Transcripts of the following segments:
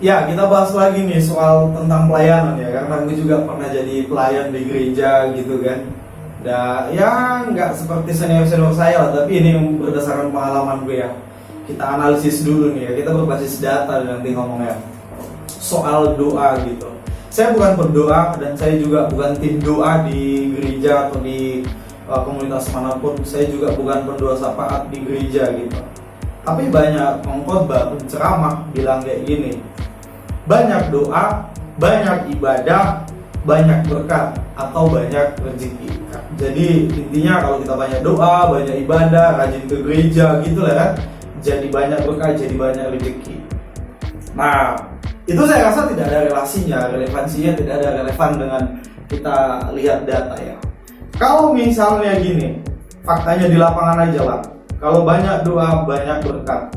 Ya, kita bahas lagi nih soal tentang pelayanan ya, karena gue juga pernah jadi pelayan di gereja gitu kan. Dan ya nggak seperti senior-senior saya lah, tapi ini berdasarkan pengalaman gue ya. Kita analisis dulu nih ya, kita berbasis data nanti ngomongnya soal doa gitu. Saya bukan berdoa dan saya juga bukan tim doa di gereja atau di komunitas manapun. Saya juga bukan pendoa syafaat di gereja gitu. Tapi banyak pengkhotbah, penceramah bilang kayak gini, banyak doa, banyak ibadah, banyak berkat atau banyak rezeki. Jadi intinya kalau kita banyak doa, banyak ibadah, rajin ke gereja gitu lah kan, jadi banyak berkat, jadi banyak rezeki. Nah, itu saya rasa tidak ada relasinya, relevansinya tidak ada relevan dengan kita lihat data ya. Kalau misalnya gini, faktanya di lapangan aja lah. Kalau banyak doa, banyak berkat.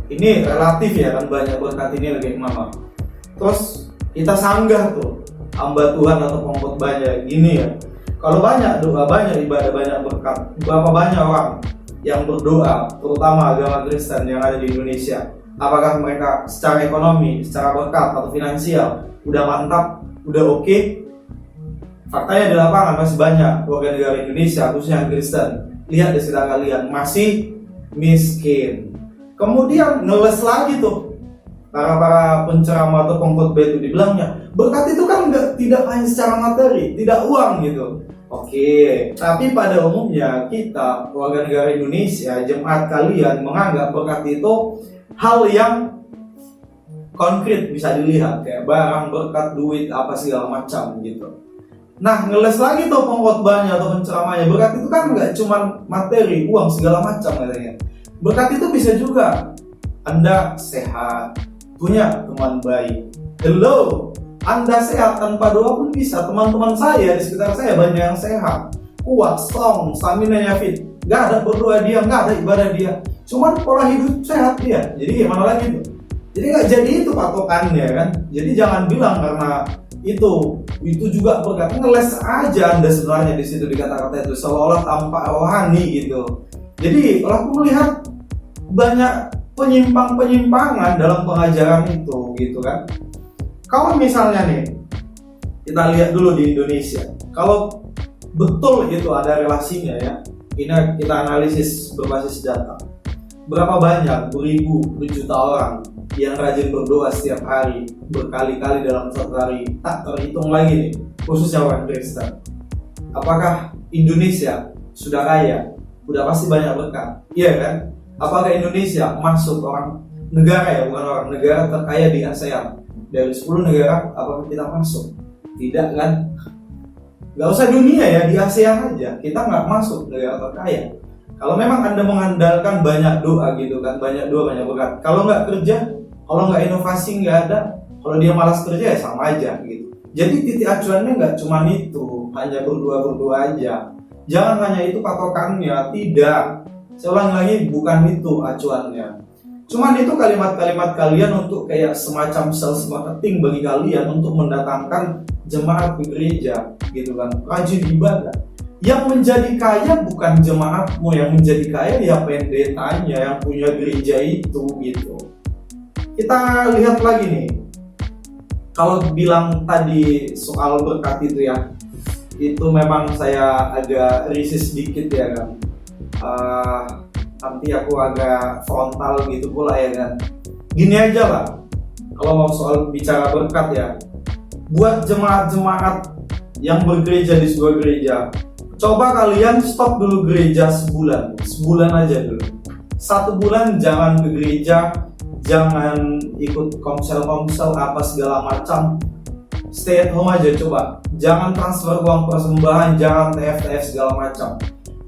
Ini relatif ya kan, banyak berkat ini lagi mana. Terus kita sanggah tuh hamba Tuhan atau pengkhotbahnya gini ya. Kalau banyak doa, banyak ibadah, banyak berkat, berapa banyak orang yang berdoa, terutama agama Kristen yang ada di Indonesia? Apakah mereka secara ekonomi, secara berkat atau finansial udah mantap, udah oke? Faktanya di lapangan masih banyak warga negara Indonesia, khususnya yang Kristen. Lihat di sekitar kalian masih miskin. Kemudian ngeles lagi tuh para penceramah atau pengkhotbah itu dibilangnya berkat itu kan tidak hanya secara materi, tidak uang gitu. Oke, tapi pada umumnya kita warga negara Indonesia, jemaat kalian menganggap berkat itu hal yang konkret, bisa dilihat kayak barang, berkat, duit, apa segala macam gitu. Nah, ngeles lagi tuh pengkhotbahnya atau penceramahnya, berkat itu kan nggak cuma materi, uang segala macam katanya. Berkat itu bisa juga Anda sehat, punya teman baik. Hello, Anda sehat tanpa doa pun bisa. Teman-teman saya di sekitar saya banyak yang sehat, kuat, strong, stamina-nya fit. Gak ada berdoa dia, gak ada ibadah dia. Cuman pola hidup sehat dia. Jadi gimana lagi tuh? Jadi gak jadi itu patokannya kan. Jadi jangan bilang karena itu juga berkat. Ngeles aja Anda sebenarnya di situ di kata-kata itu seolah-olah tanpa rohani gitu. Jadi kalau aku melihat banyak penyimpangan dalam pengajaran itu gitu kan. Kalau misalnya nih kita lihat dulu di Indonesia, kalau betul itu ada relasinya ya, ini kita analisis berbasis data. Berapa banyak beribu, berjuta orang yang rajin berdoa setiap hari, berkali-kali dalam satu hari, tak terhitung lagi nih, khususnya orang Kristen. Apakah Indonesia sudah kaya? Udah pasti banyak berkat, iya kan? Apakah Indonesia masuk orang negara ya, bukan orang negara terkaya di ASEAN? Dari 10 negara, apakah kita masuk? Tidak kan? Gak usah dunia ya, di ASEAN aja kita nggak masuk negara terkaya. Kalau memang Anda mengandalkan banyak doa gitu kan, banyak doa, banyak berkat. Kalau nggak kerja, kalau nggak inovasi nggak ada, kalau dia malas kerja ya sama aja gitu. Jadi titik acuannya nggak cuma itu, hanya berdoa aja. Jangan hanya itu patokannya, tidak. Saya ulangi lagi, bukan itu acuannya. Cuman itu kalimat-kalimat kalian untuk kayak semacam sales marketing bagi kalian untuk mendatangkan jemaat ke gereja gitu kan, rajin ibadah. Yang menjadi kaya bukan jemaatmu, yang menjadi kaya ya pendetanya yang punya gereja itu gitu. Kita lihat lagi nih, kalau bilang tadi soal berkat itu ya, itu memang saya agak risih sedikit ya kan. Nanti aku agak frontal gitu pula ya kan. Gini aja lah, kalau mau soal bicara berkat ya, buat jemaat-jemaat yang bergereja di sebuah gereja, coba kalian stop dulu gereja sebulan aja dulu. 1 bulan jangan ke gereja, jangan ikut komsel apa segala macam, stay at home aja coba. Jangan transfer uang persembahan, jangan TF segala macam.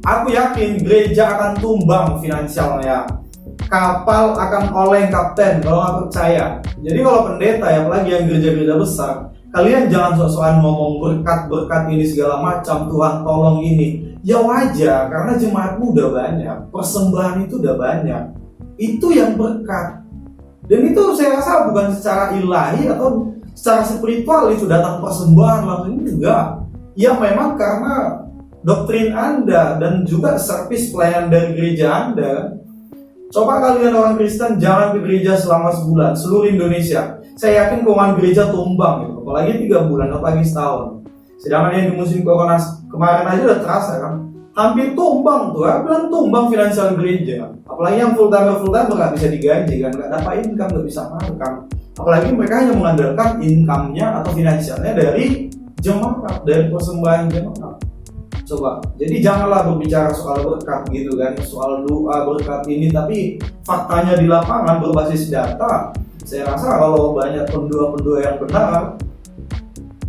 Aku yakin gereja akan tumbang finansialnya, kapal akan oleng kapten kalau nggak percaya. Jadi kalau pendeta ya, apalagi yang gereja-gereja besar, kalian jangan sok-sokan ngomong berkat ini segala macam, Tuhan tolong ini. Ya wajar, karena jemaatmu udah banyak, persembahan itu udah banyak, itu yang berkat. Dan itu saya rasa bukan secara ilahi atau secara spiritual itu datang persembahan langsung, enggak. Ya memang karena doktrin Anda dan juga servis pelayanan dari gereja Anda Coba kalian orang Kristen jangan ke gereja selama sebulan, seluruh Indonesia. Saya yakin keuangan gereja tumbang gitu, apalagi 3 bulan, apalagi setahun. Sedangkan yang di musim corona kemarin aja udah terasa kan, hampir tumbang tuh, bilang tumbang finansial gereja. Apalagi yang full timer nggak bisa digaji kan, nggak dapat income, nggak bisa makan. Apalagi mereka hanya mengandalkan income-nya atau finansialnya dari jemaat, dari persembahan jemaat. Coba, jadi janganlah berbicara soal berkat gitu kan, soal doa berkat ini, tapi faktanya di lapangan berbasis data. Saya rasa kalau banyak pendua-pendua yang benar,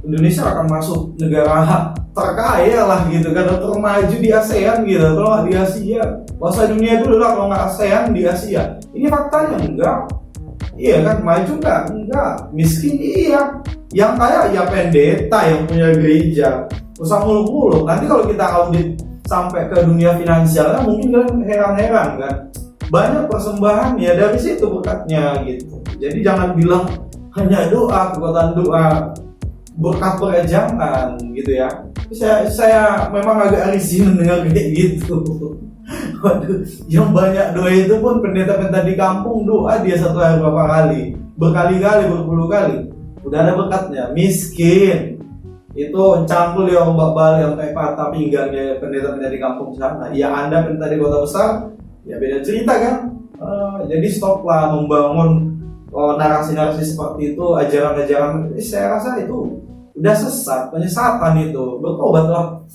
Indonesia akan masuk negara terkaya lah gitu kan, termaju di ASEAN gitu, kalau nggak di Asia. Bahasa dunia dulu lah, kalau nggak ASEAN di Asia. Ini faktanya enggak. Iya kan, maju enggak, miskin iya. Yang kaya ya pendeta yang punya gereja. Usah muluk-muluk. Nanti kalau kita audit sampai ke dunia finansialnya, mungkin kalian heran-heran kan. Banyak persembahan ya dari situ berkatnya gitu. Jadi jangan bilang hanya doa, kekuatan doa, berkat perejangan gitu ya. Saya memang agak risih mendengar kayak gitu. Waduh, yang banyak doa itu pun pendeta-pendeta di kampung doa dia satu hari berapa kali, berkali-kali, berpuluh kali. Udah ada berkatnya, miskin. Itu cangkul ya ombak balik sampai patah pinggangnya pendeta-pendeta di kampung sana. Ya Anda pendeta di kota besar, ya beda cerita kan. Jadi stoplah membangun narasi-narasi seperti itu, ajaran-ajaran. Saya rasa itu udah sesat, penyesatan itu. Bertobatlah.